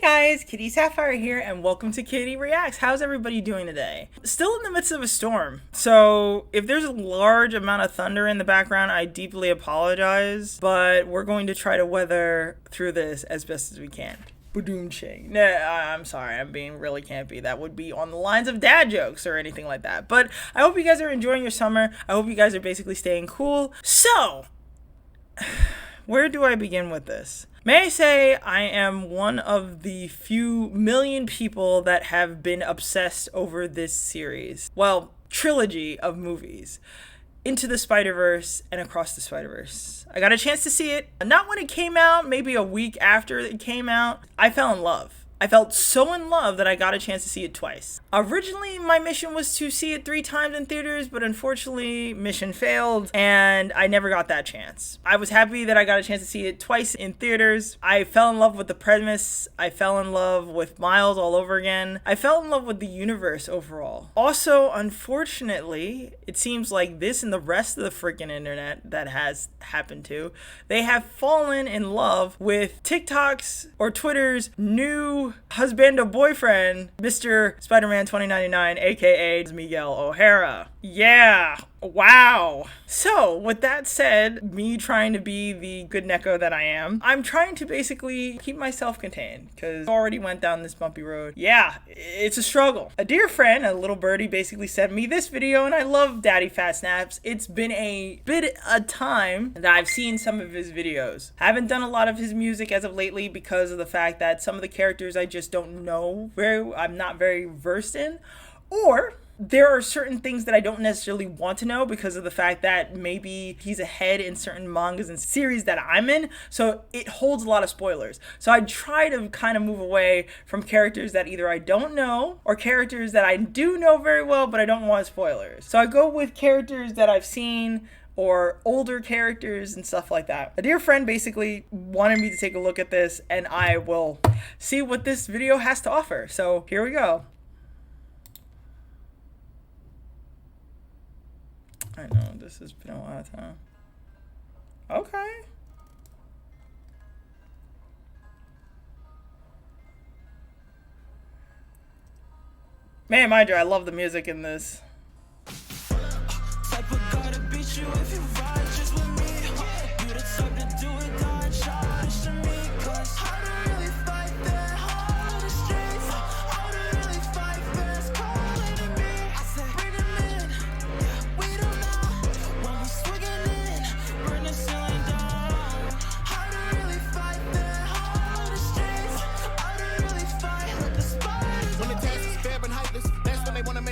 Hey guys, Kitty Sapphire here and welcome to Kitty Reacts. How's everybody doing today? Still in the midst of a storm, so if there's a large amount of thunder in the background, I deeply apologize, but we're going to try to weather through this as best as we can. Badoom-ching. Nah, I'm sorry, I'm being really campy. That would be on the lines of dad jokes or anything like that. But I hope you guys are enjoying your summer. I hope you guys are basically staying cool. So, where do I begin with this? May I say I am one of the few million people that have been obsessed over this series. Well, trilogy of movies. Into the Spider-Verse and Across the Spider-Verse. I got a chance to see it, not when it came out, maybe a week after it came out. I fell in love. I felt so in love that I got a chance to see it twice. Originally, my mission was to see it 3 times in theaters, but unfortunately, mission failed, and I never got that chance. I was happy that I got a chance to see it twice in theaters. I fell in love with the premise. I fell in love with Miles all over again. I fell in love with the universe overall. Also, unfortunately, it seems like this and the rest of the freaking internet that has happened to, they have fallen in love with TikTok's or Twitter's new husband boyfriend, Mr. Spiderman 2099, aka Miguel O'Hara. Yeah. Wow. So, with that said, me trying to be the good Neko that I am, I'm trying to basically keep myself contained because I already went down this bumpy road. Yeah, it's a struggle. A dear friend, a little birdie, basically sent me this video, and I love Daddy Fat Snaps. It's been a bit of time that I've seen some of his videos. I haven't done a lot of his music as of lately because of the fact that some of the characters I just don't know I'm not very versed in, or there are certain things that I don't necessarily want to know because of the fact that maybe he's ahead in certain mangas and series that I'm in, so it holds a lot of spoilers. So I try to kind of move away from characters that either I don't know or characters that I do know very well but I don't want spoilers. So I go with characters that I've seen or older characters and stuff like that. A dear friend basically wanted me to take a look at this and I will see what this video has to offer. So here we go. I know, this has been a lot of time. Okay. Man, mind you, I love the music in this.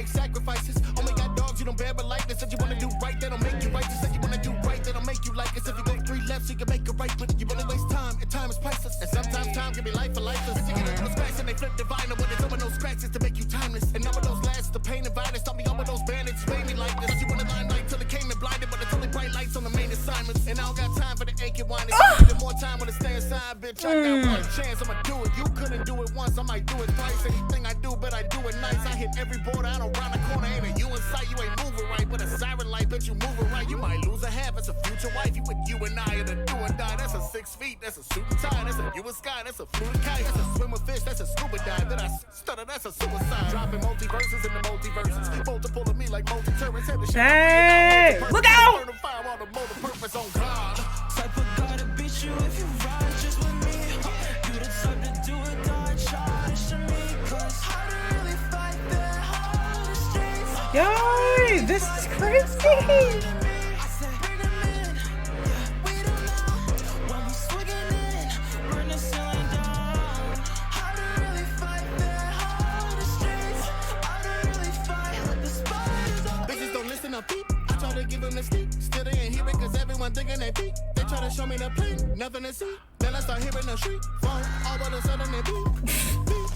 Sacrifices. Only got dogs, you don't bear but like this. Said you wanna do right, they don't make you right. You said you wanna do right, they don't make you like it. If you go 3 left, you can make it right, but you only waste time, and time is priceless. And sometimes time can be life for lifeless. You get those scratches and they flip the vinyl when it's over those scratches to make you timeless. And none of those lasts, the pain and violence. Taught me all of those bandits, made me like this. You wanna limelight till it came and blinded, but it's only bright lights on the main assignments. And I don't got time for the aching wine. It's even more time when it stay inside, bitch. I got one chance, I'ma do it. You couldn't do it once, I might do it twice. Anything I do, but I do it nice. I hit every border, I don't round the corner. Ain't a you in sight, you ain't moving right. But a siren light, bet you moving right. You might lose a half, it's a future wife. You with you and I, and a do or die. That's a 6 feet, that's a suit and tie. That's a you and sky, that's a fluid kite. That's a swim with fish, that's a scuba dive. Then I stutter, that's a suicide. Dropping multiverses in the multiverses. Multiple of me like multi-turrets. Hey! Look out! Type of guy to beat you if you ride just with me. You the type to do it, die, charge to me. Cause how to really fight that hard streets. Yo, this is crazy. I try to give them the stick, still they ain't hear it cause everyone thinking they peak. They try to show me the plane, nothing to see. Then I start hearing the street phone, all of a sudden they beep, beep.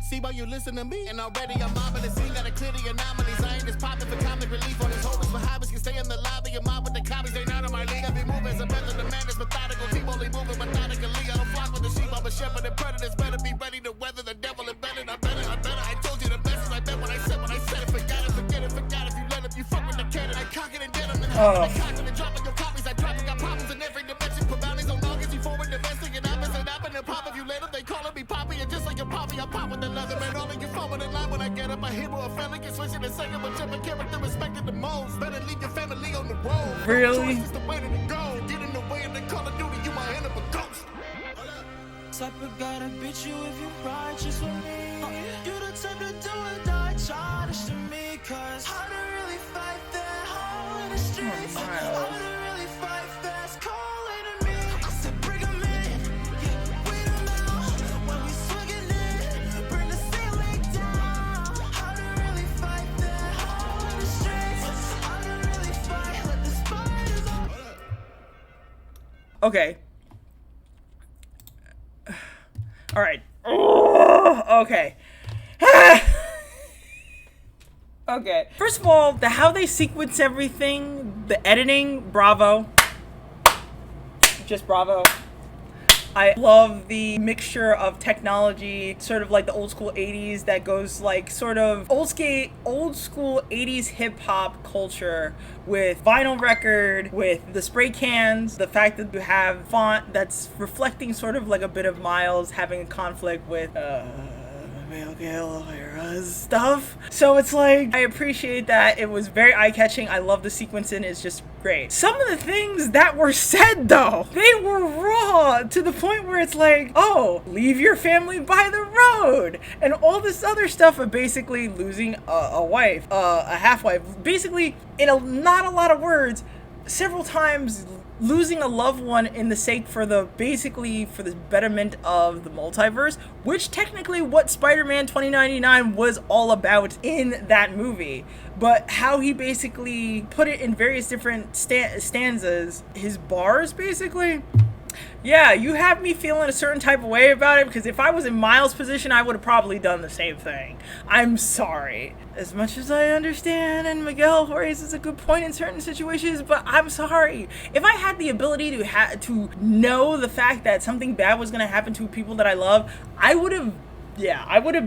See why you listen to me, and already I'm mobbing the scene, gotta clear the anomalies. I ain't just popping for comic relief on these homies for hobbies. Can stay in the lobby and mob with the copies, they not in my league. I be moving as a method, the madness methodical. Keep only moving methodically. I don't flock with the sheep, I'm a shepherd and predators. Better be ready to weather the devil and better. I told you the best is I bet what I said, forgot it, forget it, forgot if you let it, you fuck with the cannon. I cock it and dead them and dropping your copies. I drop it, got problems in every dimension. Put bounties on nuggets, you forward investing and opposite up and then pop if you let them, they call it me Papi, and just like your Papi, I pop with the leather. Man, all of you fall with the line when I get up. I hit with a family, get switching a second, whichever character respected the most. Better leave your family on the road. Really? Choice is the way to go. Get in the way of the Call of Duty, you might end up a ghost. Supper gotta beat you if you righteous with me. You the type to do or die childish to me. Cause how to really fight that hole in the streets. How to really fight fast, calling to me. I said bring 'em in, yeah, weed 'em out. When we swinging in, bring the ceiling down. How to really fight that hole in the streets. How to really fight, let the spiders out. Okay. All right. Oh, okay. Okay. First of all, how they sequence everything, the editing, bravo. Just bravo. I love the mixture of technology, sort of like the old school 80s that goes like sort of old school 80s hip hop culture with vinyl record, with the spray cans, the fact that you have font that's reflecting sort of like a bit of Miles having a conflict with stuff. So it's like, I appreciate that. It was very eye-catching. I love the sequencing. It's just great. Some of the things that were said, though, they were raw to the point where it's like, oh, leave your family by the road, and all this other stuff of basically losing a wife, a half-wife, basically, not a lot of words, several times losing a loved one in the sake for the betterment of the multiverse, which technically what Spider-Man 2099 was all about in that movie. But how he basically put it in various different stanzas, his bars basically. Yeah, you have me feeling a certain type of way about it, because if I was in Miles' position, I would have probably done the same thing. I'm sorry. As much as I understand, and Miguel raises a good point in certain situations, but I'm sorry. If I had the ability to know the fact that something bad was going to happen to people that I love, I would have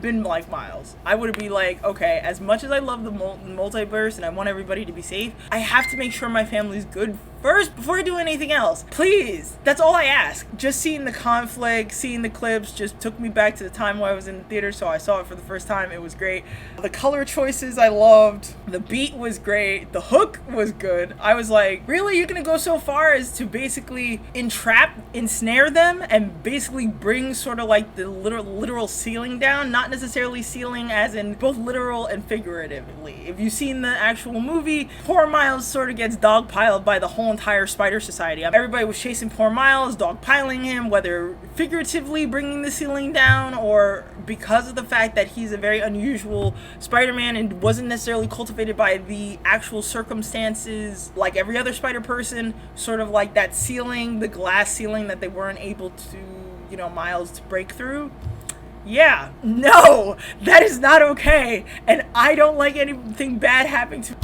been like Miles. I would be like, okay, as much as I love the multiverse and I want everybody to be safe, I have to make sure my family's good first before I do anything else. Please. That's all I ask. Just seeing the conflict, seeing the clips just took me back to the time when I was in the theater, so I saw it for the first time. It was great. The color choices I loved. The beat was great. The hook was good. I was like, really? You're gonna go so far as to basically ensnare them and basically bring sort of like the literal ceiling down? Not necessarily ceiling as in both literal and figuratively. If you've seen the actual movie, poor Miles sort of gets dogpiled by the whole entire Spider Society. Everybody was chasing poor Miles, dogpiling him, whether figuratively bringing the ceiling down or because of the fact that he's a very unusual Spider-Man and wasn't necessarily cultivated by the actual circumstances like every other Spider person, sort of like that ceiling, the glass ceiling that they weren't able to, Miles to break through. Yeah, no, that is not okay, and I don't like anything bad happening to.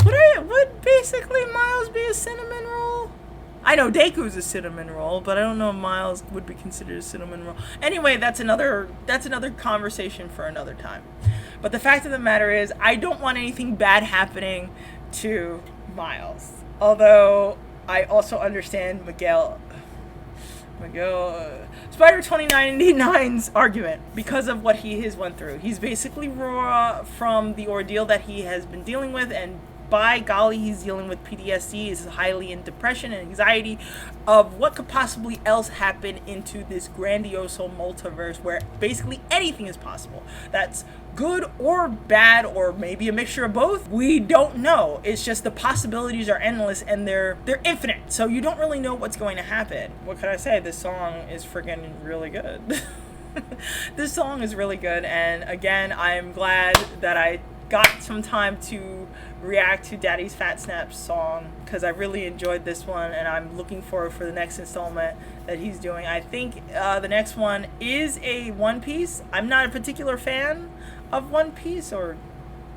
Would basically Miles be a cinnamon roll? I know Deku's a cinnamon roll, but I don't know if Miles would be considered a cinnamon roll. Anyway, that's another conversation for another time. But the fact of the matter is, I don't want anything bad happening to Miles. Although I also understand Miguel Spider 2099's argument because of what he has went through. He's basically raw from the ordeal that he has been dealing with, and by golly, he's dealing with PTSD. He's highly in depression and anxiety of what could possibly else happen into this grandioso multiverse where basically anything is possible. That's good or bad, or maybe a mixture of both. We don't know. It's just the possibilities are endless and they're infinite. So you don't really know what's going to happen. What can I say? This song is freaking really good. This song is really good, and again, I'm glad that I got some time to react to Daddy's Fat Snaps song, because I really enjoyed this one, and I'm looking forward for the next installment that he's doing. I think the next one is a One Piece. I'm not a particular fan of One Piece or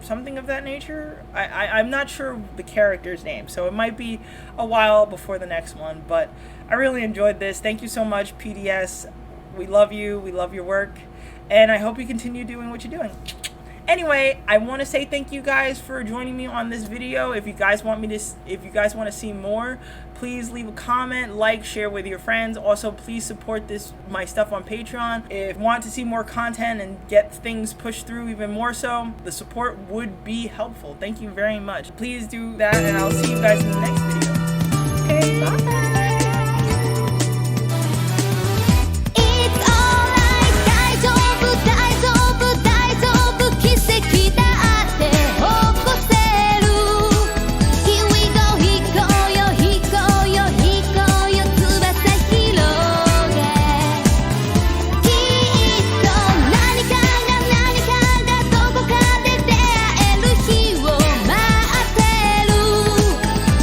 something of that nature. I'm not sure the character's name, so it might be a while before the next one, but I really enjoyed this. Thank you so much, PDS. We love you. We love your work, and I hope you continue doing what you're doing. Anyway, I want to say thank you guys for joining me on this video. If you guys want to see more, please leave a comment, like, share with your friends. Also, please support my stuff on Patreon. If you want to see more content and get things pushed through even more so, the support would be helpful. Thank you very much. Please do that, and I'll see you guys in the next video.